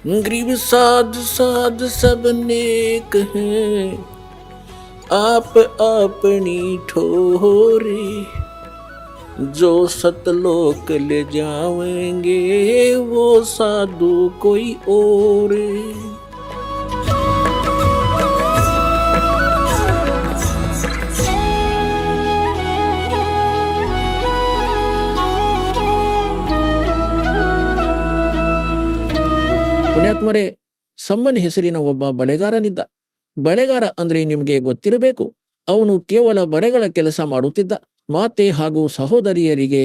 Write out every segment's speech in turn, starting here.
Grieve साध साध सब नेक हैं, आप अपनी ठोरी। जो सतलोक ले जावेंगे वो साधु कोई और। ಪುಣ್ಯಾತ್ಮರೇ, ಸಮ್ಮನ್ ಹೆಸರಿನ ಒಬ್ಬ ಬಳೆಗಾರನಿದ್ದ. ಬಳೆಗಾರ ಅಂದ್ರೆ ನಿಮಗೆ ಗೊತ್ತಿರಬೇಕು. ಅವನು ಕೇವಲ ಬಳೆಗಳ ಕೆಲಸ ಮಾಡುತ್ತಿದ್ದ. ಮಾತೆ ಹಾಗೂ ಸಹೋದರಿಯರಿಗೆ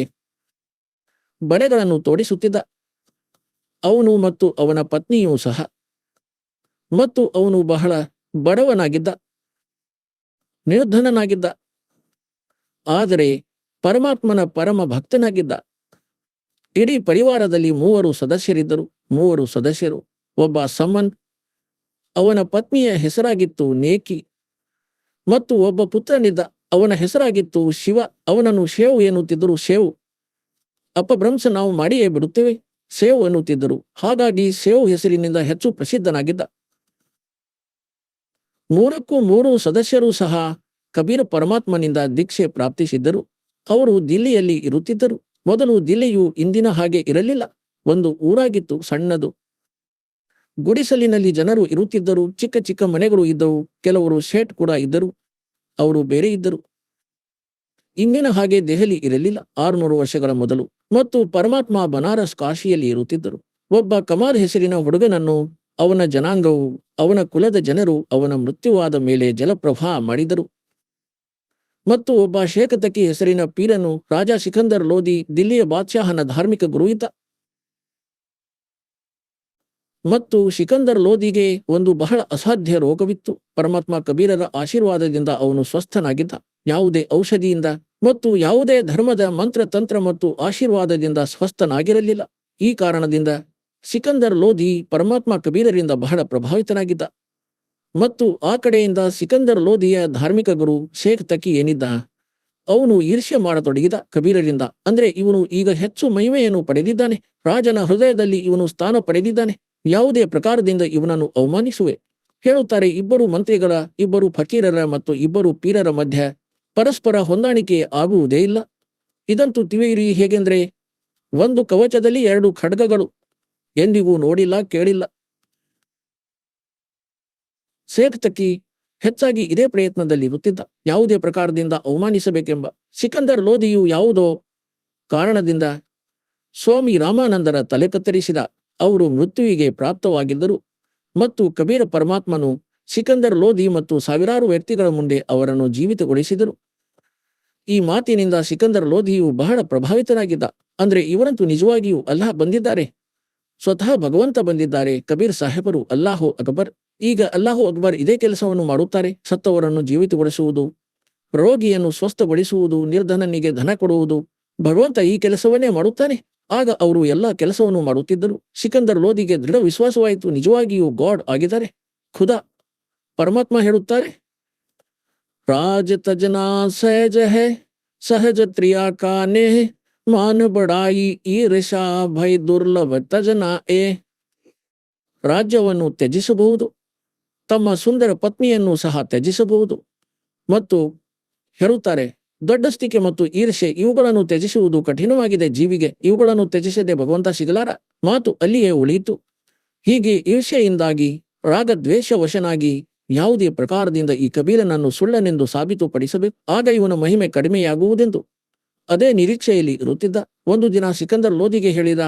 ಬಳೆಗಳನ್ನು ತೋಡಿಸುತ್ತಿದ್ದ. ಅವನು ಮತ್ತು ಅವನ ಪತ್ನಿಯೂ ಸಹ. ಮತ್ತು ಅವನು ಬಹಳ ಬಡವನಾಗಿದ್ದ, ನಿರ್ಧನನಾಗಿದ್ದ. ಆದರೆ ಪರಮಾತ್ಮನ ಪರಮ ಭಕ್ತನಾಗಿದ್ದ. ಇಡೀ ಪರಿವಾರದಲ್ಲಿ 3 ಸದಸ್ಯರಿದ್ದರು. 3 ಸದಸ್ಯರು. ಒಬ್ಬ ಸಮ್ಮನ್, ಅವನ ಪತ್ನಿಯ ಹೆಸರಾಗಿತ್ತು ನೇಕಿ, ಮತ್ತು ಒಬ್ಬ ಪುತ್ರನಿದ್ದ. ಅವನ ಹೆಸರಾಗಿತ್ತು ಶಿವ. ಅವನನ್ನು ಶೇವ್ ಎನ್ನುತ್ತಿದ್ದರು. ಶೇವ್ ಅಪಭ್ರಂಶ ನಾವು ಮಾಡಿಯೇ ಬಿಡುತ್ತೇವೆ, ಸೇವ್ ಎನ್ನುತ್ತಿದ್ದರು. ಹಾಗಾಗಿ ಸೇವ್ ಹೆಸರಿನಿಂದ ಹೆಚ್ಚು ಪ್ರಸಿದ್ಧನಾಗಿದ್ದ. 3 ಸದಸ್ಯರು ಸಹ ಕಬೀರ ಪರಮಾತ್ಮನಿಂದ ದೀಕ್ಷೆ ಪ್ರಾಪ್ತಿಸಿದ್ದರು. ಅವರು ದಿಲ್ಲಿಯಲ್ಲಿ ಇರುತ್ತಿದ್ದರು. ಮೊದಲು ದಿಲ್ಲಿಯು ಇಂದಿನ ಹಾಗೆ ಇರಲಿಲ್ಲ. ಒಂದು ಊರಾಗಿತ್ತು, ಸಣ್ಣದು. ಗುಡಿಸಲಿನಲ್ಲಿ ಜನರು ಇರುತ್ತಿದ್ದರು. ಚಿಕ್ಕ ಚಿಕ್ಕ ಮನೆಗಳು ಇದ್ದವು. ಕೆಲವರು ಶೇಟ್ ಕೂಡ ಇದ್ದರು. ಅವರು ಬೇರೆ ಇದ್ದರು. ಇಂದಿನ ಹಾಗೆ ದೆಹಲಿ ಇರಲಿಲ್ಲ 600 ವರ್ಷಗಳ ಮೊದಲು. ಮತ್ತು ಪರಮಾತ್ಮ ಬನಾರಸ್ ಕಾಶಿಯಲ್ಲಿ ಇರುತ್ತಿದ್ದರು. ಒಬ್ಬ ಕಮಾರ್ ಹೆಸರಿನ ಹುಡುಗನನ್ನು ಅವನ ಜನಾಂಗವು, ಅವನ ಕುಲದ ಜನರು ಅವನ ಮೃತ್ಯುವಾದ ಮೇಲೆ ಜಲಪ್ರವಾಹ ಮಾಡಿದರು. ಮತ್ತು ಒಬ್ಬ ಶೇಖತಕಿ ಹೆಸರಿನ ಪೀರನು, ರಾಜ ಸಿಕಂದರ್ ಲೋದಿ, ದಿಲ್ಲಿಯ ಬಾದ್ಶಾಹನ ಧಾರ್ಮಿಕ ಗುರು ಇದ್ದ. ಮತ್ತು ಸಿಕಂದರ್ ಲೋದಿಗೆ ಒಂದು ಬಹಳ ಅಸಾಧ್ಯ ರೋಗವಿತ್ತು. ಪರಮಾತ್ಮ ಕಬೀರರ ಆಶೀರ್ವಾದದಿಂದ ಅವನು ಸ್ವಸ್ಥನಾಗಿದ್ದ. ಯಾವುದೇ ಔಷಧಿಯಿಂದ ಮತ್ತು ಯಾವುದೇ ಧರ್ಮದ ಮಂತ್ರ ತಂತ್ರ ಮತ್ತು ಆಶೀರ್ವಾದದಿಂದ ಸ್ವಸ್ಥನಾಗಿರಲಿಲ್ಲ. ಈ ಕಾರಣದಿಂದ ಸಿಕಂದರ್ ಲೋಧಿ ಪರಮಾತ್ಮ ಕಬೀರರಿಂದ ಬಹಳ ಪ್ರಭಾವಿತನಾಗಿದ್ದ. ಮತ್ತು ಆ ಕಡೆಯಿಂದ ಸಿಕಂದರ್ ಲೋಧಿಯ ಧಾರ್ಮಿಕ ಗುರು ಶೇಖ್ ತಕಿ ಏನಿದ್ದ, ಅವನು ಈರ್ಷ್ಯ ಮಾಡತೊಡಗಿದ ಕಬೀರರಿಂದ. ಅಂದ್ರೆ ಇವನು ಈಗ ಹೆಚ್ಚು ಮಹಿಮೆಯನ್ನು ಪಡೆದಿದ್ದಾನೆ, ರಾಜನ ಹೃದಯದಲ್ಲಿ ಇವನು ಸ್ಥಾನ ಪಡೆದಿದ್ದಾನೆ, ಯಾವುದೇ ಪ್ರಕಾರದಿಂದ ಇವನನ್ನು ಅವಮಾನಿಸುವೆ. ಹೇಳುತ್ತಾರೆ, 2 ಮಂತ್ರಿಗಳ, 2 ಫಕೀರರ ಮತ್ತು 2 ಪೀರರ ಮಧ್ಯ ಪರಸ್ಪರ ಹೊಂದಾಣಿಕೆ ಆಗುವುದೇ ಇಲ್ಲ. ಇದಂತೂ ತಿಳಿಯಿರಿ. ಹೇಗೆಂದ್ರೆ, ಒಂದು ಕವಚದಲ್ಲಿ 2 ಖಡ್ಗಗಳು. ಎಂದಿಗೂ ನೋಡಿಲ್ಲ, ಕೇಳಿಲ್ಲ. ಶೇಖ್ ತಕಿ ಹೆಚ್ಚಾಗಿ ಇದೇ ಪ್ರಯತ್ನದಲ್ಲಿ ಇರುತ್ತಿದ್ದ, ಯಾವುದೇ ಪ್ರಕಾರದಿಂದ ಅವಮಾನಿಸಬೇಕೆಂಬ. ಸಿಕಂದರ್ ಲೋಧಿಯು ಯಾವುದೋ ಕಾರಣದಿಂದ ಸ್ವಾಮಿ ರಾಮಾನಂದರ ತಲೆ ಕತ್ತರಿಸಿದ. ಅವರು ಮೃತ್ಯುವಿಗೆ ಪ್ರಾಪ್ತವಾಗಿದ್ದರು. ಮತ್ತು ಕಬೀರ ಪರಮಾತ್ಮನು ಸಿಕಂದರ್ ಲೋಧಿ ಮತ್ತು ಸಾವಿರಾರು ವ್ಯಕ್ತಿಗಳ ಮುಂದೆ ಅವರನ್ನು ಜೀವಿತಗೊಳಿಸಿದರು. ಈ ಮಾತಿನಿಂದ ಸಿಕಂದರ್ ಲೋಧಿಯು ಬಹಳ ಪ್ರಭಾವಿತನಾಗಿದ್ದ. ಅಂದ್ರೆ ಇವರಂತೂ ನಿಜವಾಗಿಯೂ ಅಲ್ಲಾಹ್ ಬಂದಿದ್ದಾರೆ, ಸ್ವತಃ ಭಗವಂತ ಬಂದಿದ್ದಾರೆ. ಕಬೀರ್ ಸಾಹೇಬರು ಅಲ್ಲಾಹು ಅಕ್ಬರ್. ಈಗ ಅಲ್ಲಾಹು ಅಕ್ಬರ್ ಇದೇ ಕೆಲಸವನ್ನು ಮಾಡುತ್ತಾರೆ. ಸತ್ತವರನ್ನು ಜೀವಿತಗೊಳಿಸುವುದು, ರೋಗಿಯನ್ನು ಸ್ವಸ್ಥಗೊಳಿಸುವುದು, ನಿರ್ಧನನಿಗೆ ಧನ ಕೊಡುವುದು. ಭಗವಂತ ಈ ಕೆಲಸವನ್ನೇ ಮಾಡುತ್ತಾನೆ. ಆಗ ಅವರು ಎಲ್ಲ ಕೆಲಸವನ್ನು ಮಾಡುತ್ತಿದ್ದರು. ಸಿಕಂದರ್ ಲೋಧಿಗೆ ದೃಢ ವಿಶ್ವಾಸವಾಯಿತು, ನಿಜವಾಗಿಯೂ ಗಾಡ್ ಆಗಿದ್ದಾರೆ, ಖುದಾ. ಪರಮಾತ್ಮ ಹೇಳುತ್ತಾರೆ, ರಾಜ ತಜನಾ ಸಹಜ ಹೈ ಸಹಜ ತ್ರಿಯಾ ಕಾನೆ ಮಾನ ಬಡಾಯಿ ಈರ್ಷಾ ಭಯ ದುರ್ಲಭ ತಜನಾ ಎ. ರಾಜ್ಯವನ್ನು ತ್ಯಜಿಸಬಹುದು, ತಮ್ಮ ಸುಂದರ ಪತ್ನಿಯನ್ನು ಸಹ ತ್ಯಜಿಸಬಹುದು. ಮತ್ತು ಹೇಳುತ್ತಾರೆ, ದೊಡ್ಡಸ್ತಿಕೆ ಮತ್ತು ಈರ್ಷೆ ಇವುಗಳನ್ನು ತ್ಯಜಿಸುವುದು ಕಠಿಣವಾಗಿದೆ ಜೀವಿಗೆ. ಇವುಗಳನ್ನು ತ್ಯಜಿಸದೆ ಭಗವಂತ ಸಿಗಲಾರ. ಮಾತು ಅಲ್ಲಿಯೇ ಉಳಿಯಿತು. ಹೀಗೆ ಈರ್ಷೆಯಿಂದಾಗಿ, ರಾಗದ್ವೇಷ ವಶನಾಗಿ ಯಾವುದೇ ಪ್ರಕಾರದಿಂದ ಈ ಕಬೀರನನ್ನು ಸುಳ್ಳನೆಂದು ಸಾಬೀತುಪಡಿಸಬೇಕು. ಆಗ ಇವನ ಮಹಿಮೆ ಕಡಿಮೆಯಾಗುವುದೆಂದು ಅದೇ ನಿರೀಕ್ಷೆಯಲ್ಲಿ ಇರುತ್ತಿದ್ದ. ಒಂದು ದಿನ ಸಿಕಂದರ್ ಲೋಧಿಗೆ ಹೇಳಿದ,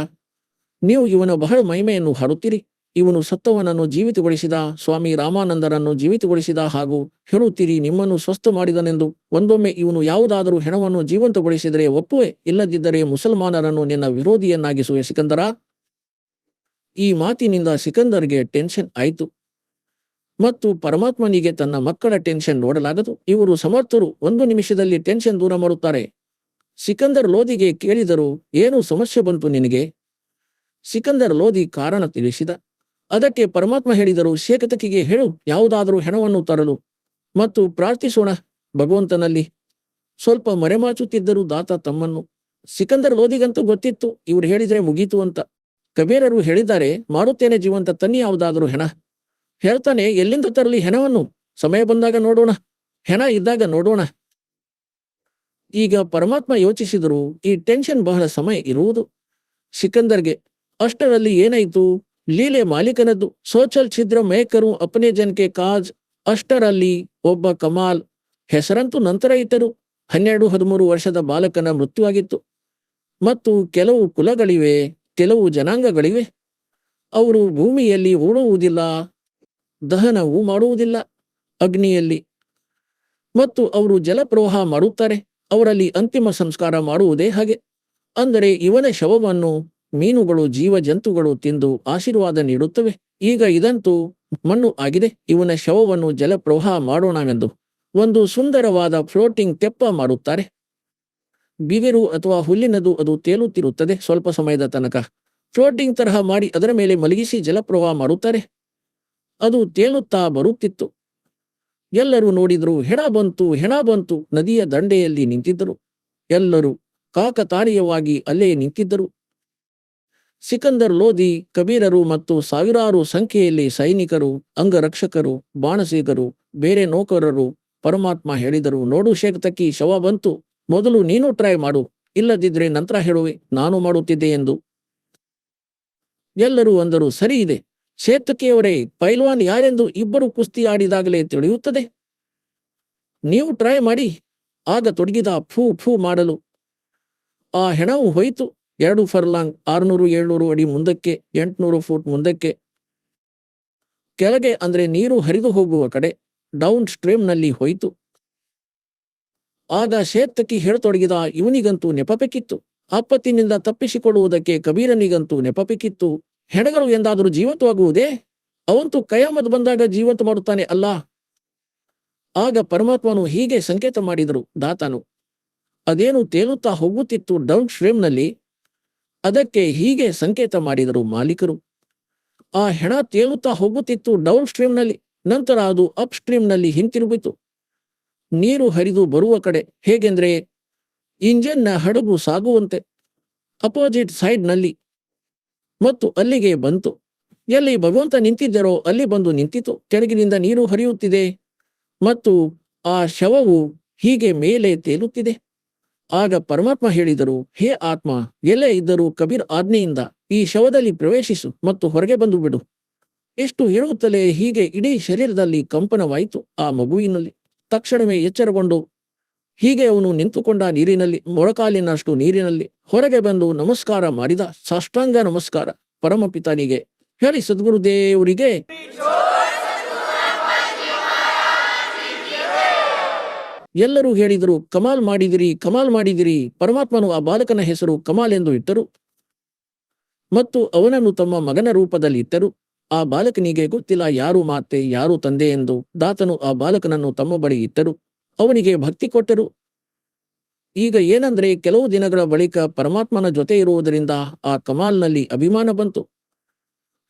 ನೀವು ಇವನ ಬಹಳ ಮಹಿಮೆಯನ್ನು ಹಾಡುತ್ತೀರಿ. ಇವನು ಸತ್ತವನನ್ನು ಜೀವಿತಗೊಳಿಸಿದ, ಸ್ವಾಮಿ ರಾಮಾನಂದರನ್ನು ಜೀವಿತಗೊಳಿಸಿದ ಹಾಗೂ ಹೇಳುತ್ತೀರಿ ನಿಮ್ಮನ್ನು ಸ್ವಸ್ಥ ಮಾಡಿದನೆಂದು. ಒಂದೊಮ್ಮೆ ಇವನು ಯಾವುದಾದರೂ ಹೆಣವನ್ನು ಜೀವಂತಗೊಳಿಸಿದರೆ ಒಪ್ಪುವೆ, ಇಲ್ಲದಿದ್ದರೆ ಮುಸಲ್ಮಾನರನ್ನು ನಿನ್ನ ವಿರೋಧಿಯನ್ನಾಗಿಸುವೆ ಸಿಕಂದರ. ಈ ಮಾತಿನಿಂದ ಸಿಕಂದರ್ಗೆ ಟೆನ್ಷನ್ ಆಯಿತು. ಮತ್ತು ಪರಮಾತ್ಮನಿಗೆ ತನ್ನ ಮಕ್ಕಳ ಟೆನ್ಷನ್ ನೋಡಲಾಗದು. ಇವರು ಸಮರ್ಥರು, 1 ನಿಮಿಷದಲ್ಲಿ ಟೆನ್ಷನ್ ದೂರ ಮಾಡುತ್ತಾರೆ. ಸಿಕಂದರ್ ಲೋಧಿಗೆ ಕೇಳಿದರು, ಏನು ಸಮಸ್ಯೆ ಬಂತು ನಿನಗೆ? ಸಿಕಂದರ್ ಲೋಧಿ ಕಾರಣ ತಿಳಿಸಿದ. ಅದಕ್ಕೆ ಪರಮಾತ್ಮ ಹೇಳಿದರು, ಶೇಖತಕಿಗೆ ಹೇಳು, ಯಾವುದಾದರೂ ಹೆಣವನ್ನು ತರಲು ಮತ್ತು ಪ್ರಾರ್ಥಿಸೋಣ ಭಗವಂತನಲ್ಲಿ. ಸ್ವಲ್ಪ ಮರೆಮಾಚುತ್ತಿದ್ದರು ದಾತ ತಮ್ಮನ್ನು. ಸಿಕಂದರ್ ಲೋಧಿಗಂತೂ ಗೊತ್ತಿತ್ತು, ಇವರು ಹೇಳಿದ್ರೆ ಮುಗೀತು ಅಂತ. ಕಬೀರರು ಹೇಳಿದ್ದಾರೆ, ಮಾರುತ್ತೇನೆ ಜೀವಂತ, ತನ್ನಿ ಯಾವುದಾದರೂ ಹೆಣ. ಹೇಳ್ತಾನೆ, ಎಲ್ಲಿಂದ ತರಲಿ ಹೆಣವನ್ನು? ಸಮಯ ಬಂದಾಗ ನೋಡೋಣ, ಹೆಣ ಇದ್ದಾಗ ನೋಡೋಣ. ಈಗ ಪರಮಾತ್ಮ ಯೋಚಿಸಿದರು, ಈ ಟೆನ್ಷನ್ ಬಹಳ ಸಮಯ ಇರುವುದು ಸಿಕಂದರ್ಗೆ. ಅಷ್ಟರಲ್ಲಿ ಏನಾಯಿತು? ಲೀಲೆ ಮಾಲೀಕನದ್ದು. ಸೋಚಲ್ ಛಿದ್ರ ಮೇಕರು ಅಪನೆ ಜನಕ್ಕೆ ಕಾಜ್. ಅಷ್ಟರಲ್ಲಿ ಒಬ್ಬ ಕಮಾಲ್, ಹೆಸರಂತೂ ನಂತರ ಇಟ್ಟರು, 12-13 ವರ್ಷದ ಬಾಲಕನ ಮೃತ್ಯುವಾಗಿತ್ತು. ಮತ್ತು ಕೆಲವು ಕುಲಗಳಿವೆ, ಕೆಲವು ಜನಾಂಗಗಳಿವೆ. ಅವರು ಭೂಮಿಯಲ್ಲಿ ಓಡುವುದಿಲ್ಲ, ದಹನವೂ ಮಾಡುವುದಿಲ್ಲ ಅಗ್ನಿಯಲ್ಲಿ, ಮತ್ತು ಅವರು ಜಲಪ್ರವಾಹ ಮಾಡುತ್ತಾರೆ. ಅವರಲ್ಲಿ ಅಂತಿಮ ಸಂಸ್ಕಾರ ಮಾಡುವುದೇ ಹಾಗೆ. ಅಂದರೆ ಇವನ ಶವವನ್ನು ಮೀನುಗಳು, ಜೀವ ಜಂತುಗಳು ತಿಂದು ಆಶೀರ್ವಾದ ನೀಡುತ್ತವೆ. ಈಗ ಇದಂತೂ ಮಣ್ಣು ಆಗಿದೆ, ಇವನ ಶವವನ್ನು ಜಲಪ್ರವಾಹ ಮಾಡೋಣವೆಂದು ಒಂದು ಸುಂದರವಾದ ಫ್ಲೋಟಿಂಗ್ ತೆಪ್ಪ ಮಾಡುತ್ತಾರೆ. ಬಿದಿರು ಅಥವಾ ಹುಲ್ಲಿನದು ಅದು ತೇಲುತ್ತಿರುತ್ತದೆ. ಸ್ವಲ್ಪ ಸಮಯದ ತನಕ ಫ್ಲೋಟಿಂಗ್ ತರಹ ಮಾಡಿ ಅದರ ಮೇಲೆ ಮಲಗಿಸಿ ಜಲಪ್ರವಾಹ ಮಾಡುತ್ತಾರೆ. ಅದು ತೇಲುತ್ತಾ ಬರುತ್ತಿತ್ತು. ಎಲ್ಲರೂ ನೋಡಿದರು, ಹೆಣ ಬಂತು, ಹೆಣ ಬಂತು. ನದಿಯ ದಂಡೆಯಲ್ಲಿ ನಿಂತಿದ್ದರು. ಎಲ್ಲರೂ ಕಾಕತಾಳೀಯವಾಗಿ ಅಲ್ಲೇ ನಿಂತಿದ್ದರು. ಸಿಕಂದರ್ ಲೋಧಿ, ಕಬೀರರು ಮತ್ತು ಸಾವಿರಾರು ಸಂಖ್ಯೆಯಲ್ಲಿ ಸೈನಿಕರು, ಅಂಗರಕ್ಷಕರು, ಬಾಣಸಿಗರು, ಬೇರೆ ನೌಕರರು. ಪರಮಾತ್ಮ ಹೇಳಿದರು, ನೋಡು ಶೇಖ್ ತಕ್ಕಿ, ಶವ ಬಂತು, ಮೊದಲು ನೀನು ಟ್ರೈ ಮಾಡು, ಇಲ್ಲದಿದ್ರೆ ನಂತರ ಹೇಳುವೆ ನಾನು ಮಾಡುತ್ತಿದ್ದೆ ಎಂದು. ಎಲ್ಲರೂ ಅಂದರು, ಸರಿ ಇದೆ ಶೇತಕಿಯವರೇ, ಪೈಲ್ವಾನ್ ಯಾರೆಂದು ಇಬ್ಬರು ಕುಸ್ತಿ ಆಡಿದಾಗಲೇ ತಿಳಿಯುತ್ತದೆ, ನೀವು ಟ್ರೈ ಮಾಡಿ. ಆಗ ತೊಡಗಿದ ಫೂ ಫೂ ಮಾಡಲು. ಆ ಹೆಣವು ಹೋಯಿತು. 2 ಫರ್ಲಾಂಗ್, 600-700 ಅಡಿ ಮುಂದಕ್ಕೆ, 800 ಫೂಟ್ ಮುಂದಕ್ಕೆ, ಕೆಳಗೆ ಅಂದ್ರೆ ನೀರು ಹರಿದು ಹೋಗುವ ಕಡೆ, ಡೌನ್ ಸ್ಟ್ರೀಮ್ನಲ್ಲಿ ಹೋಯಿತು. ಆಗ ಶೇತಕಿ ಹೇಳತೊಡಗಿದ, ಇವನಿಗಂತೂ ನೆಪಬೇಕಿತ್ತು, ಆಪತ್ತಿನಿಂದ ತಪ್ಪಿಸಿಕೊಳ್ಳುವುದಕ್ಕೆ ಕಬೀರನಿಗಂತೂ ನೆಪಬೇಕಿತ್ತು. ಹೆಣಗಳು ಎಂದಾದರೂ ಜೀವಂತವಾಗುವುದೇ? ಅವಂತೂ ಕಯಾಮತ್ ಬಂದಾಗ ಜೀವಂತ ಮಾಡುತ್ತಾನೆ ಅಲ್ಲ. ಆಗ ಪರಮಾತ್ಮನು ಹೀಗೆ ಸಂಕೇತ ಮಾಡಿದರು, ದಾತನು ಅದೇನು ತೇಲುತ್ತಾ ಹೋಗುತ್ತಿತ್ತು ಡೌನ್ ಸ್ಟ್ರೀಮ್ನಲ್ಲಿ, ಅದಕ್ಕೆ ಹೀಗೆ ಸಂಕೇತ ಮಾಡಿದರು ಮಾಲೀಕರು. ಆ ಹೆಣ ತೇಲುತ್ತಾ ಹೋಗುತ್ತಿತ್ತು ಡೌನ್ ಸ್ಟ್ರೀಮ್ನಲ್ಲಿ, ನಂತರ ಅದು ಅಪ್ ಸ್ಟ್ರೀಮ್ನಲ್ಲಿ ಹಿಂತಿರುಗಿತು, ನೀರು ಹರಿದು ಬರುವ ಕಡೆ. ಹೇಗೆಂದ್ರೆ ಇಂಜನ್ನ ಹಡಗು ಸಾಗುವಂತೆ ಅಪೋಸಿಟ್ ಸೈಡ್ನಲ್ಲಿ. ಮತ್ತು ಅಲ್ಲಿಗೆ ಬಂತು. ಎಲ್ಲಿ ಭಗವಂತ ನಿಂತಿದ್ದರೋ ಅಲ್ಲಿ ಬಂದು ನಿಂತಿತು. ಕೆಳಗಿನಿಂದ ನೀರು ಹರಿಯುತ್ತಿದೆ ಮತ್ತು ಆ ಶವವು ಹೀಗೆ ಮೇಲೆ ತೇಲುತ್ತಿದೆ. ಆಗ ಪರಮಾತ್ಮ ಹೇಳಿದರು, ಹೇ ಆತ್ಮ, ಎಲ್ಲೇ ಇದ್ದರೂ ಕಬೀರ್ ಆಜ್ಞೆಯಿಂದ ಈ ಶವದಲ್ಲಿ ಪ್ರವೇಶಿಸು ಮತ್ತು ಹೊರಗೆ ಬಂದು ಬಿಡು. ಎಷ್ಟು ಹೇಳುತ್ತಲೇ ಹೀಗೆ ಇಡೀ ಶರೀರದಲ್ಲಿ ಕಂಪನವಾಯಿತು ಆ ಮಗುವಿನಲ್ಲಿ. ತಕ್ಷಣವೇ ಎಚ್ಚರಗೊಂಡು ಹೀಗೆ ಅವನು ನಿಂತುಕೊಂಡ ನೀರಿನಲ್ಲಿ, ಮೊಳಕಾಲಿನಷ್ಟು ನೀರಿನಲ್ಲಿ. ಹೊರಗೆ ಬಂದು ನಮಸ್ಕಾರ ಮಾಡಿದ, ಸಾಷ್ಟಾಂಗ ನಮಸ್ಕಾರ ಪರಮಪಿತನಿಗೆ. ಹೇಳಿ ಸದ್ಗುರುದೇವರಿಗೆ. ಎಲ್ಲರೂ ಹೇಳಿದರು, ಕಮಾಲ್ ಮಾಡಿದಿರಿ, ಕಮಾಲ್ ಮಾಡಿದಿರಿ. ಪರಮಾತ್ಮನು ಆ ಬಾಲಕನ ಹೆಸರು ಕಮಾಲ್ ಎಂದು ಇಟ್ಟರು ಮತ್ತು ಅವನನ್ನು ತಮ್ಮ ಮಗನ ರೂಪದಲ್ಲಿ ಇಟ್ಟರು. ಆ ಬಾಲಕನಿಗೆ ಗೊತ್ತಿಲ್ಲ ಯಾರು ಮಾತೆ ಯಾರು ತಂದೆ ಎಂದು. ದಾತನು ಆ ಬಾಲಕನನ್ನು ತಮ್ಮ ಬಳಿ ಇಟ್ಟರು, ಅವನಿಗೆ ಭಕ್ತಿ ಕೊಟ್ಟರು. ಈಗ ಏನಂದ್ರೆ, ಕೆಲವು ದಿನಗಳ ಬಳಿಕ ಪರಮಾತ್ಮನ ಜೊತೆ ಇರುವುದರಿಂದ ಆ ಕಮಾಲ್ನಲ್ಲಿ ಅಭಿಮಾನ ಬಂತು.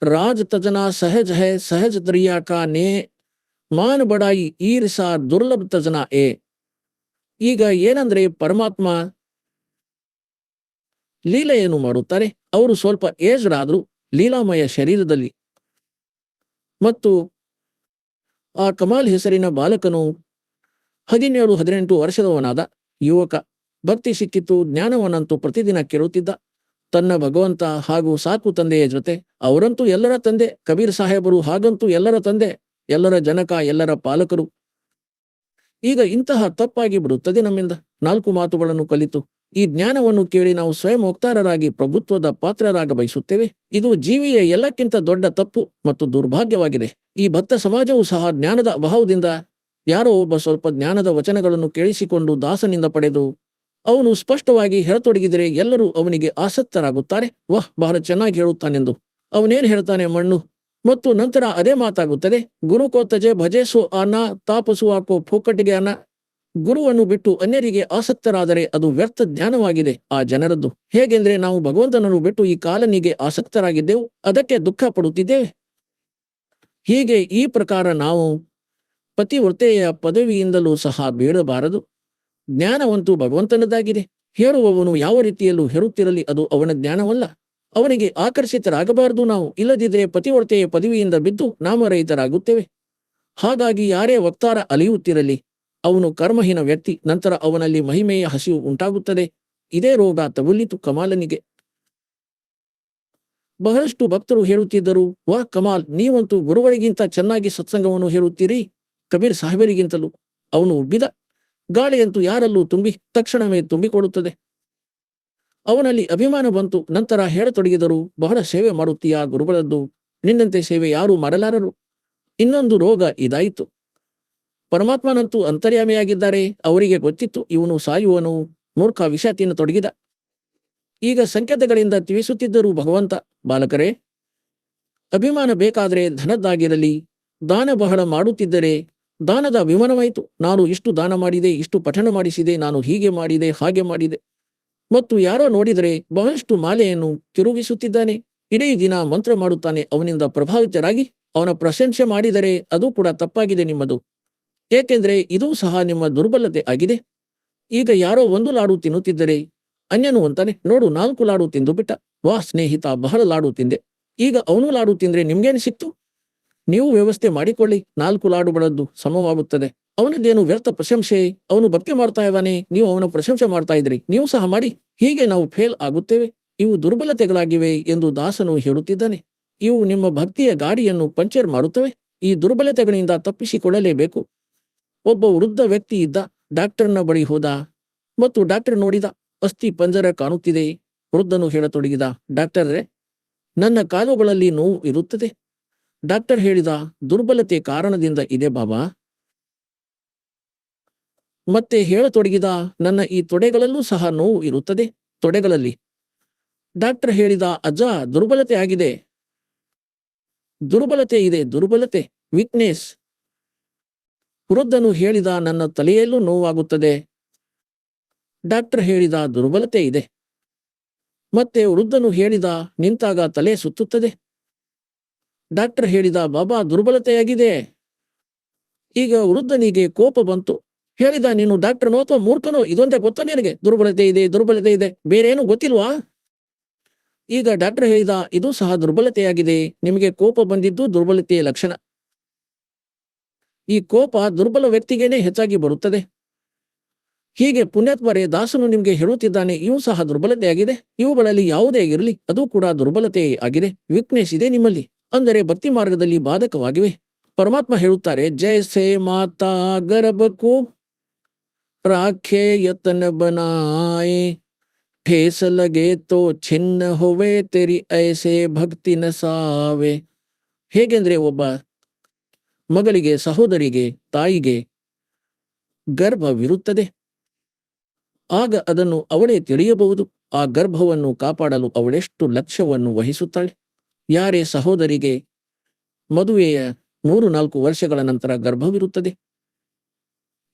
ರಾಜ್ ತಜನಾ ಸಹಜ ಹೈ, ಸಹಜ ದರಿಯಾ ಕಾ ನೇ, ಮಾನ್ ಬಡಾಯಿ ಈರ್ಷಾ ದುರ್ಲಭ ತಜನಾ ಏ. ಈಗ ಏನಂದ್ರೆ, ಪರಮಾತ್ಮ ಲೀಲೆಯನ್ನು ಮಾಡುತ್ತಾರೆ. ಅವರು ಸ್ವಲ್ಪ ಏಜ್ಡ್ ಆದ್ರು ಲೀಲಾಮಯ ಶರೀರದಲ್ಲಿ. ಮತ್ತು ಆ ಕಮಾಲ್ ಹೆಸರಿನ ಬಾಲಕನು 17-18 ವರ್ಷದವನಾದ ಯುವಕ. ಭಕ್ತಿ ಸಿಕ್ಕಿತ್ತು, ಜ್ಞಾನವನ್ನಂತೂ ಪ್ರತಿದಿನ ಕೇಳುತ್ತಿದ್ದ. ತನ್ನ ಭಗವಂತ ಹಾಗೂ ಸಾಕು ತಂದೆಯ ಜೊತೆ. ಅವರಂತೂ ಎಲ್ಲರ ತಂದೆ. ಕಬೀರ್ ಸಾಹೇಬರು ಹಾಗಂತೂ ಎಲ್ಲರ ತಂದೆ, ಎಲ್ಲರ ಜನಕ, ಎಲ್ಲರ ಪಾಲಕರು. ಈಗ ಇಂತಹ ತಪ್ಪಾಗಿ ಬಿಡುತ್ತದೆ ನಮ್ಮಿಂದ. 4 ಮಾತುಗಳನ್ನು ಕಲಿತು ಈ ಜ್ಞಾನವನ್ನು ಕೇಳಿ ನಾವು ಸ್ವಯಂ ಮುಕ್ತಾರರಾಗಿ ಪ್ರಭುತ್ವದ ಪಾತ್ರರಾಗ ಬಯಸುತ್ತೇವೆ. ಇದು ಜೀವಿಯ ಎಲ್ಲಕ್ಕಿಂತ ದೊಡ್ಡ ತಪ್ಪು ಮತ್ತು ದುರ್ಭಾಗ್ಯವಾಗಿದೆ. ಈ ಭಕ್ತ ಸಮಾಜವು ಸಹ ಜ್ಞಾನದ ಅಭಾವದಿಂದ ಯಾರೋ ಒಬ್ಬ ಸ್ವಲ್ಪ ಜ್ಞಾನದ ವಚನಗಳನ್ನು ಕೇಳಿಸಿಕೊಂಡು ದಾಸನಿಂದ ಪಡೆದು ಅವನು ಸ್ಪಷ್ಟವಾಗಿ ಹೇಳತೊಡಗಿದರೆ ಎಲ್ಲರೂ ಅವನಿಗೆ ಆಸಕ್ತರಾಗುತ್ತಾರೆ. ವಾಹ್, ಬಹಳ ಚೆನ್ನಾಗಿ ಹೇಳುತ್ತಾನೆಂದು. ಅವನೇನು ಹೇಳ್ತಾನೆ ಮಣ್ಣು. ಮತ್ತು ನಂತರ ಅದೇ ಮಾತಾಗುತ್ತದೆ, ಗುರು ಕೋ ತಜೆ ಭಜೆಸು ಅನ್ನ ತಾಪಸು ಹಾಕೋ ಫೋಕಟಿಗೆ ಅನ್ನ. ಗುರುವನ್ನು ಬಿಟ್ಟು ಅನ್ಯರಿಗೆ ಆಸಕ್ತರಾದರೆ ಅದು ವ್ಯರ್ಥ ಜ್ಞಾನವಾಗಿದೆ ಆ ಜನರದ್ದು. ಹೇಗೆಂದ್ರೆ, ನಾವು ಭಗವಂತನನ್ನು ಬಿಟ್ಟು ಈ ಕಾಲನಿಗೆ ಆಸಕ್ತರಾಗಿದ್ದೆವು, ಅದಕ್ಕೆ ದುಃಖ ಪಡುತ್ತಿದ್ದೇವೆ. ಹೀಗೆ ಈ ಪ್ರಕಾರ ನಾವು ಪತಿವ್ರತೆಯ ಪದವಿಯಿಂದಲೂ ಸಹ ಬೇಡಬಾರದು. ಜ್ಞಾನವಂತೂ ಭಗವಂತನದಾಗಿದೆ. ಹೇಳುವವನು ಯಾವ ರೀತಿಯಲ್ಲೂ ಹೇರುತ್ತಿರಲಿ, ಅದು ಅವನ ಜ್ಞಾನವಲ್ಲ. ಅವನಿಗೆ ಆಕರ್ಷಿತರಾಗಬಾರದು ನಾವು, ಇಲ್ಲದಿದ್ದರೆ ಪತಿವ್ರತೆಯ ಪದವಿಯಿಂದ ಬಿದ್ದು ನಾಮರಹಿತರಾಗುತ್ತೇವೆ. ಹಾಗಾಗಿ ಯಾರೇ ವಕ್ತಾರ ಅಲಿಯುತ್ತಿರಲಿ, ಅವನು ಕರ್ಮಹೀನ ವ್ಯಕ್ತಿ. ನಂತರ ಅವನಲ್ಲಿ ಮಹಿಮೆಯ ಹಸಿವು ಉಂಟಾಗುತ್ತದೆ. ಇದೇ ರೋಗ ತಗುಲಿತು ಕಮಾಲನಿಗೆ. ಬಹಳಷ್ಟು ಭಕ್ತರು ಹೇಳುತ್ತಿದ್ದರು, ವಾಹ್ ಕಮಾಲ್, ನೀವಂತೂ ಗುರುವರಿಗಿಂತ ಚೆನ್ನಾಗಿ ಸತ್ಸಂಗವನ್ನು ಹೇಳುತ್ತೀರಿ, ಕಬೀರ್ ಸಾಹೇಬರಿಗಿಂತಲೂ. ಅವನು ಉಬ್ಬಿದ. ಗಾಳಿಯಂತೂ ಯಾರಲ್ಲೂ ತುಂಬಿ ತಕ್ಷಣವೇ ತುಂಬಿಕೊಡುತ್ತದೆ. ಅವನಲ್ಲಿ ಅಭಿಮಾನ ಬಂತು. ನಂತರ ಹೇಳತೊಡಗಿದರು, ಬಹಳ ಸೇವೆ ಮಾಡುತ್ತೀಯಾ ಗುರುಗಳದ್ದು, ನಿನ್ನಂತೆ ಸೇವೆ ಯಾರೂ ಮಾಡಲಾರರು. ಇನ್ನೊಂದು ರೋಗ ಇದಾಯಿತು. ಪರಮಾತ್ಮನಂತೂ ಅಂತರ್ಯಾಮಿಯಾಗಿದ್ದಾರೆ. ಅವರಿಗೆ ಗೊತ್ತಿತ್ತು ಇವನು ಸಾಯುವನು. ಮೂರ್ಖ ವಿಷ ತಿನ್ನತೊಡಗಿದ. ಈಗ ಸಂಕೇತಗಳಿಂದ ತಿಳಿಸುತ್ತಿದ್ದರು ಭಗವಂತ, ಬಾಲಕರೇ, ಅಭಿಮಾನ ಬೇಕಾದರೆ ಧನದ್ದಾಗಿರಲಿ. ದಾನ ಬಹಳ ಮಾಡುತ್ತಿದ್ದರೆ ದಾನದ ಅಭಿಮಾನವಾಯಿತು. ನಾನು ಇಷ್ಟು ದಾನ ಮಾಡಿದೆ, ಇಷ್ಟು ಪಠಣ ಮಾಡಿಸಿದೆ, ನಾನು ಹೀಗೆ ಮಾಡಿದೆ, ಹಾಗೆ ಮಾಡಿದೆ. ಮತ್ತು ಯಾರೋ ನೋಡಿದರೆ ಬಹಳಷ್ಟು ಮಾಲೆಯನ್ನು ತಿರುಗಿಸುತ್ತಿದ್ದಾನೆ, ಇಡೀ ದಿನ ಮಂತ್ರ ಮಾಡುತ್ತಾನೆ. ಅವನಿಂದ ಪ್ರಭಾವಿತರಾಗಿ ಅವನ ಪ್ರಶಂಸೆ ಮಾಡಿದರೆ ಅದು ಕೂಡ ತಪ್ಪಾಗಿದೆ ನಿಮ್ಮದು, ಏಕೆಂದರೆ ಇದೂ ಸಹ ನಿಮ್ಮ ದುರ್ಬಲತೆ ಆಗಿದೆ. ಈಗ ಯಾರೋ ಒಂದು ಲಾಡು ತಿನ್ನುತ್ತಿದ್ದರೆ ಅನ್ಯನು ಅಂತಾನೆ, ನೋಡು 4 ಲಾಡು ತಿಂದು ಬಿಟ್ಟ. ವಾಹ್ ಸ್ನೇಹಿತ, ಬಹಳ ಲಾಡು ತಿಂದೆ. ಈಗ ಅವನು ಲಾಡು ತಿಂದ್ರೆ ನಿಮ್ಗೇನು ಸಿಕ್ತು? ನೀವು ವ್ಯವಸ್ಥೆ ಮಾಡಿಕೊಳ್ಳಿ, 4 ಲಾಡುಗಳದ್ದು ಸಮವಾಗುತ್ತದೆ. ಅವನದ್ದೇನು ವ್ಯರ್ಥ ಪ್ರಶಂಸೆ? ಅವನು ಭಕ್ತಿ ಮಾಡ್ತಾ ಇದ್ದಾನೆ, ನೀವು ಅವನ ಪ್ರಶಂಸೆ ಮಾಡ್ತಾ ಇದ್ರಿ, ನೀವು ಸಹ ಮಾಡಿ. ಹೀಗೆ ನಾವು ಫೇಲ್ ಆಗುತ್ತೇವೆ. ಇವು ದುರ್ಬಲತೆಗಳಾಗಿವೆ ಎಂದು ದಾಸನು ಹೇಳುತ್ತಿದ್ದಾನೆ. ಇವು ನಿಮ್ಮ ಭಕ್ತಿಯ ಗಾಡಿಯನ್ನು ಪಂಚರ್ ಮಾಡುತ್ತವೆ. ಈ ದುರ್ಬಲತೆಗಳಿಂದ ತಪ್ಪಿಸಿಕೊಳ್ಳಲೇಬೇಕು. ಒಬ್ಬ ವೃದ್ಧ ವ್ಯಕ್ತಿ ಇದ್ದ. ಡಾಕ್ಟರ್ನ ಬಳಿ ಹೋದ ಮತ್ತು ಡಾಕ್ಟರ್ ನೋಡಿದ, ಅಸ್ಥಿ ಪಂಜರ ಕಾಣುತ್ತಿದೆ. ವೃದ್ಧನು ಹೇಳತೊಡಗಿದ, ಡಾಕ್ಟರ್ರೆ, ನನ್ನ ಕಾಲುಗಳಲ್ಲಿ ನೋವು ಇರುತ್ತದೆ. ಡಾಕ್ಟರ್ ಹೇಳಿದ, ದುರ್ಬಲತೆ ಕಾರಣದಿಂದ ಇದೆ ಬಾಬಾ. ಮತ್ತೆ ಹೇಳತೊಡಗಿದ, ನನ್ನ ಈ ತೊಡೆಗಳಲ್ಲೂ ಸಹ ನೋವು ಇರುತ್ತದೆ, ತೊಡೆಗಳಲ್ಲಿ. ಡಾಕ್ಟರ್ ಹೇಳಿದ, ಅಜ್ಜ, ದುರ್ಬಲತೆ ಆಗಿದೆ, ದುರ್ಬಲತೆ ಇದೆ, ದುರ್ಬಲತೆ, ವೀಕ್ನೆಸ್. ವೃದ್ಧನು ಹೇಳಿದ, ನನ್ನ ತಲೆಯಲ್ಲೂ ನೋವಾಗುತ್ತದೆ. ಡಾಕ್ಟರ್ ಹೇಳಿದ, ದುರ್ಬಲತೆ ಇದೆ. ಮತ್ತೆ ವೃದ್ಧನು ಹೇಳಿದ, ನಿಂತಾಗ ತಲೆ ಸುತ್ತುತ್ತದೆ. ಡಾಕ್ಟರ್ ಹೇಳಿದ, ಬಾಬಾ, ದುರ್ಬಲತೆಯಾಗಿದೆ. ಈಗ ವೃದ್ಧನಿಗೆ ಕೋಪ ಬಂತು. ಹೇಳಿದ, ನೀನು ಡಾಕ್ಟರ್ನೋ ಅಥವಾ ಮೂರ್ಖನೋ? ಇದೊಂದೇ ಗೊತ್ತಾ ನಿನಗೆ? ದುರ್ಬಲತೆ ಇದೆ, ದುರ್ಬಲತೆ ಇದೆ, ಬೇರೇನು ಗೊತ್ತಿಲ್ವಾ? ಈಗ ಡಾಕ್ಟರ್ ಹೇಳಿದ, ಇದು ಸಹ ದುರ್ಬಲತೆಯಾಗಿದೆ. ನಿಮಗೆ ಕೋಪ ಬಂದಿದ್ದು ದುರ್ಬಲತೆಯ ಲಕ್ಷಣ. ಈ ಕೋಪ ದುರ್ಬಲ ವ್ಯಕ್ತಿಗೇನೆ ಹೆಚ್ಚಾಗಿ ಬರುತ್ತದೆ. ಹೀಗೆ ಪುಣ್ಯಾತ್ಮರೇ, ದಾಸನು ನಿಮಗೆ ಹೇಳುತ್ತಿದ್ದಾನೆ, ಇವು ಸಹ ದುರ್ಬಲತೆಯಾಗಿದೆ. ಇವುಗಳಲ್ಲಿ ಯಾವುದೇ ಇರಲಿ, ಅದು ಕೂಡ ದುರ್ಬಲತೆ ಆಗಿದೆ, ವೀಕ್ನೆಸ್ ಇದೆ ನಿಮ್ಮಲ್ಲಿ. ಅಂದರೆ ಭಕ್ತಿ ಮಾರ್ಗದಲ್ಲಿ ಬಾಧಕವಾಗಿವೆ. ಪರಮಾತ್ಮ ಹೇಳುತ್ತಾರೆ, ಜೈಸೆ ಮಾತಾ ಗರ್ಭಕ್ಕೂ ರಾಖೆ ಯತನ ಬನಾಯೆ, ठेस लगे तो छिन्न होवे तेरी ऐसे ಭಕ್ತಿ ನ ಸಾವೆ. ಹೇಗೆಂದ್ರೆ, ಒಬ್ಬ ಮಗಳಿಗೆ, ಸಹೋದರಿಗೆ, ತಾಯಿಗೆ ಗರ್ಭವಿರುತ್ತದೆ. ಆಗ ಅದನ್ನು ಅವಳೇ ತಿಳಿಯಬಹುದು. ಆ ಗರ್ಭವನ್ನು ಕಾಪಾಡಲು ಅವಳೆಷ್ಟು ಲಕ್ಷ್ಯವನ್ನು ವಹಿಸುತ್ತಾಳೆ. ಯಾರೇ ಸಹೋದರಿಗೆ ಮದುವೆಯ 3-4 ವರ್ಷಗಳ ನಂತರ ಗರ್ಭವಿರುತ್ತದೆ.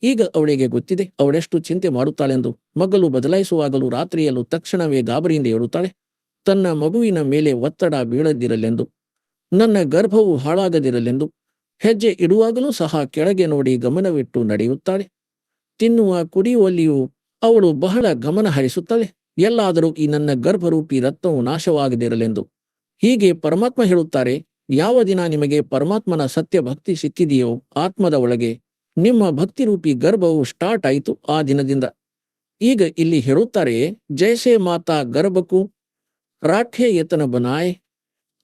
ಈಗ ಅವಳಿಗೆ ಗೊತ್ತಿದೆ ಅವಳೆಷ್ಟು ಚಿಂತೆ ಮಾಡುತ್ತಾಳೆಂದು. ಮಗಳು ಬದಲಾಯಿಸುವಾಗಲೂ ರಾತ್ರಿಯಲ್ಲೂ ತಕ್ಷಣವೇ ಗಾಬರಿಯಿಂದ ಹೇಳುತ್ತಾಳೆ, ತನ್ನ ಮಗುವಿನ ಮೇಲೆ ಒತ್ತಡ ಬೀಳದಿರಲೆಂದು, ನನ್ನ ಗರ್ಭವು ಹಾಳಾಗದಿರಲೆಂದು. ಹೆಜ್ಜೆ ಇಡುವಾಗಲೂ ಸಹ ಕೆಳಗೆ ನೋಡಿ ಗಮನವಿಟ್ಟು ನಡೆಯುತ್ತಾಳೆ. ತಿನ್ನುವ ಕುಡಿಯುವಲ್ಲಿಯೂ ಅವಳು ಬಹಳ ಗಮನ ಹರಿಸುತ್ತಾಳೆ, ಎಲ್ಲಾದರೂ ಈ ನನ್ನ ಗರ್ಭರೂಪಿ ರತ್ನವು ನಾಶವಾಗದಿರಲೆಂದು. ಹೀಗೆ ಪರಮಾತ್ಮ ಹೇಳುತ್ತಾರೆ, ಯಾವ ದಿನ ನಿಮಗೆ ಪರಮಾತ್ಮನ ಸತ್ಯ ಭಕ್ತಿ ಸಿಕ್ಕಿದೆಯೋ, ಆತ್ಮದ ಒಳಗೆ ನಿಮ್ಮ ಭಕ್ತಿರೂಪಿ ಗರ್ಭವು ಸ್ಟಾರ್ಟ್ ಆಯಿತು ಆ ದಿನದಿಂದ. ಈಗ ಇಲ್ಲಿ ಹೇಳುತ್ತಾರೆ, ಜೈಸೆ ಮಾತಾ ಗರ್ಭಕ್ಕೂ ರಾಠೆ ಯತನ ಬನಾಯ್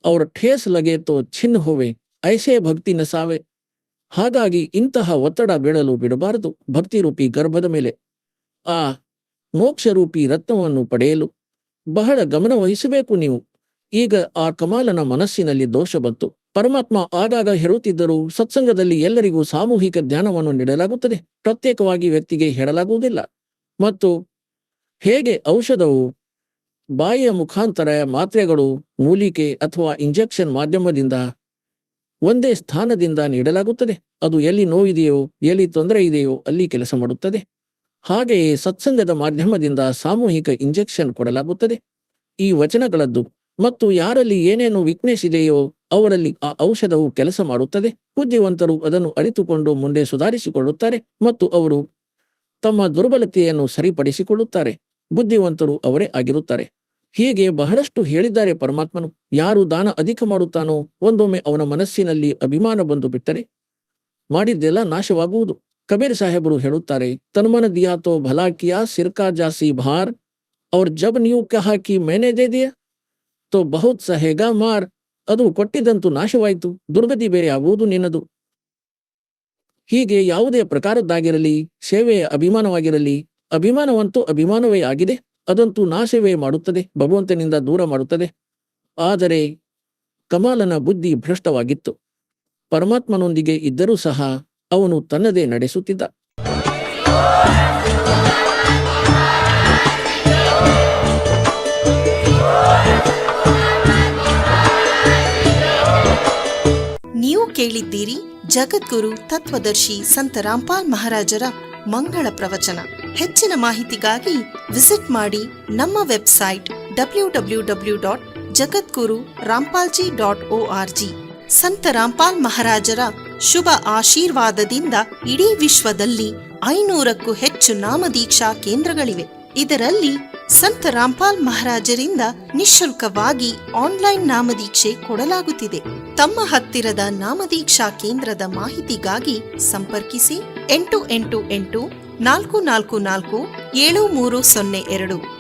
ಅವ್ರ ಠೇಸ್ ಲಗೆ ತೋ ಛಿನ್ನ ಹೋವೆ ಐಸೆ ಭಕ್ತಿ ನ ಸಾವೆ. ಹಾಗಾಗಿ ಇಂತಹ ಒತ್ತಡ ಬೀಳಲು ಬಿಡಬಾರದು. ಭಕ್ತಿರೂಪಿ ಗರ್ಭದ ಮೇಲೆ ಆ ಮೋಕ್ಷರೂಪಿ ರತ್ನವನ್ನು ಪಡೆಯಲು ಬಹಳ ಗಮನ ವಹಿಸಬೇಕು ನೀವು. ಈಗ ಆ ಕಮಾಲನ ಮನಸ್ಸಿನಲ್ಲಿ ದೋಷ ಬಂತು. ಪರಮಾತ್ಮ ಆಗಾಗ ಹೇಳುತ್ತಿದ್ದರು, ಸತ್ಸಂಗದಲ್ಲಿ ಎಲ್ಲರಿಗೂ ಸಾಮೂಹಿಕ ಧ್ಯಾನವನ್ನು ನೀಡಲಾಗುತ್ತದೆ, ಪ್ರತ್ಯೇಕವಾಗಿ ವ್ಯಕ್ತಿಗೆ ಹೇಳಲಾಗುವುದಿಲ್ಲ. ಮತ್ತು ಹೇಗೆ ಔಷಧವು ಬಾಯಿಯ ಮುಖಾಂತರ ಮಾತ್ರೆಗಳು, ಮೂಲಿಕೆ ಅಥವಾ ಇಂಜೆಕ್ಷನ್ ಮಾಧ್ಯಮದಿಂದ ಒಂದೇ ಸ್ಥಾನದಿಂದ ನೀಡಲಾಗುತ್ತದೆ, ಅದು ಎಲ್ಲಿ ನೋವಿದೆಯೋ, ಎಲ್ಲಿ ತೊಂದರೆ ಇದೆಯೋ ಅಲ್ಲಿ ಕೆಲಸ ಮಾಡುತ್ತದೆ. ಹಾಗೆಯೇ ಸತ್ಸಂಗದ ಮಾಧ್ಯಮದಿಂದ ಸಾಮೂಹಿಕ ಇಂಜೆಕ್ಷನ್ ಕೊಡಲಾಗುತ್ತದೆ ಈ ವಚನಗಳದ್ದು. ಮತ್ತು ಯಾರಲ್ಲಿ ಏನೇನು ವೀಕ್ನೆಸ್ ಇದೆಯೋ ಅವರಲ್ಲಿ ಆ ಔಷಧವು ಕೆಲಸ ಮಾಡುತ್ತದೆ. ಬುದ್ಧಿವಂತರು ಅದನ್ನು ಅರಿತುಕೊಂಡು ಮುಂದೆ ಸುಧಾರಿಸಿಕೊಳ್ಳುತ್ತಾರೆ ಮತ್ತು ಅವರು ತಮ್ಮ ದುರ್ಬಲತೆಯನ್ನು ಸರಿಪಡಿಸಿಕೊಳ್ಳುತ್ತಾರೆ. ಬುದ್ಧಿವಂತರು ಅವರೇ ಆಗಿರುತ್ತಾರೆ. ಹೀಗೆ ಬಹಳಷ್ಟು ಹೇಳಿದ್ದಾರೆ ಪರಮಾತ್ಮನು. ಯಾರು ದಾನ ಅಧಿಕ ಮಾಡುತ್ತಾನೋ ಒಂದೊಮ್ಮೆ ಅವನ ಮನಸ್ಸಿನಲ್ಲಿ ಅಭಿಮಾನ ಬಂದು ಬಿಟ್ಟರೆ ಮಾಡಿದ್ದೆಲ್ಲ ನಾಶವಾಗುವುದು. ಕಬೀರ್ ಸಾಹೇಬರು ಹೇಳುತ್ತಾರೆ, ತನ್ಮನ ದಿಯಾ ತೋ ಭಲಾ ಕಿಯಾ ಸಿರ್ಕಾ ಜಾಸಿ ಭಾರ್ ಔರ್ ಜಬ್ new Kaha Ki ಮೇನೆ they Diya ತೋ ಬಹುತ್ ಸಹೇಗಾ ಮಾರ್. ಅದು ಕೊಟ್ಟಿದ್ದಂತೂ ನಾಶವಾಯಿತು, ದುರ್ಗತಿ ಬೇರೆ ಆಗುವುದು ನಿನ್ನದು. ಹೀಗೆ ಯಾವುದೇ ಪ್ರಕಾರದ್ದಾಗಿರಲಿ, ಸೇವೆಯ ಅಭಿಮಾನವಾಗಿರಲಿ, ಅಭಿಮಾನವಂತೂ ಅಭಿಮಾನವೇ ಆಗಿದೆ, ಅದಂತೂ ನಾಶವೇ ಮಾಡುತ್ತದೆ, ಭಗವಂತನಿಂದ ದೂರ ಮಾಡುತ್ತದೆ. ಆದರೆ ಕಮಾಲನ ಬುದ್ಧಿ ಭ್ರಷ್ಟವಾಗಿತ್ತು. ಪರಮಾತ್ಮನೊಂದಿಗೆ ಇದ್ದರೂ ಸಹ ಅವನು ತನ್ನದೇ ನಡೆಸುತ್ತಿದ್ದ. ನೀವು ಕೇಳಿದ್ದೀರಿ ಜಗದ್ಗುರು ತತ್ವದರ್ಶಿ ಸಂತ ರಾಮ್ಪಾಲ್ ಮಹಾರಾಜರ ಮಂಗಳ ಪ್ರವಚನ. ಹೆಚ್ಚಿನ ಮಾಹಿತಿಗಾಗಿ ವಿಸಿಟ್ ಮಾಡಿ ನಮ್ಮ ವೆಬ್ಸೈಟ್ www.jagadguru-rampalji.org. ಸಂತ ರಾಮ್ಪಾಲ್ ಮಹಾರಾಜರ ಶುಭ ಆಶೀರ್ವಾದದಿಂದ ಇಡೀ ವಿಶ್ವದಲ್ಲಿ 500ಕ್ಕೂ ಹೆಚ್ಚು ನಾಮದೀಕ್ಷಾ ಕೇಂದ್ರಗಳಿವೆ. ಇದರಲ್ಲಿ ಸಂತ ರಾಮ್ಪಾಲ್ ಮಹಾರಾಜರಿಂದ ನಿಶುಲ್ಕವಾಗಿ ಆನ್ಲೈನ್ ನಾಮದೀಕ್ಷೆ ಕೊಡಲಾಗುತ್ತಿದೆ. ತಮ್ಮ ಹತ್ತಿರದ ನಾಮದೀಕ್ಷಾ ಕೇಂದ್ರದ ಮಾಹಿತಿಗಾಗಿ ಸಂಪರ್ಕಿಸಿ 888 444 7302.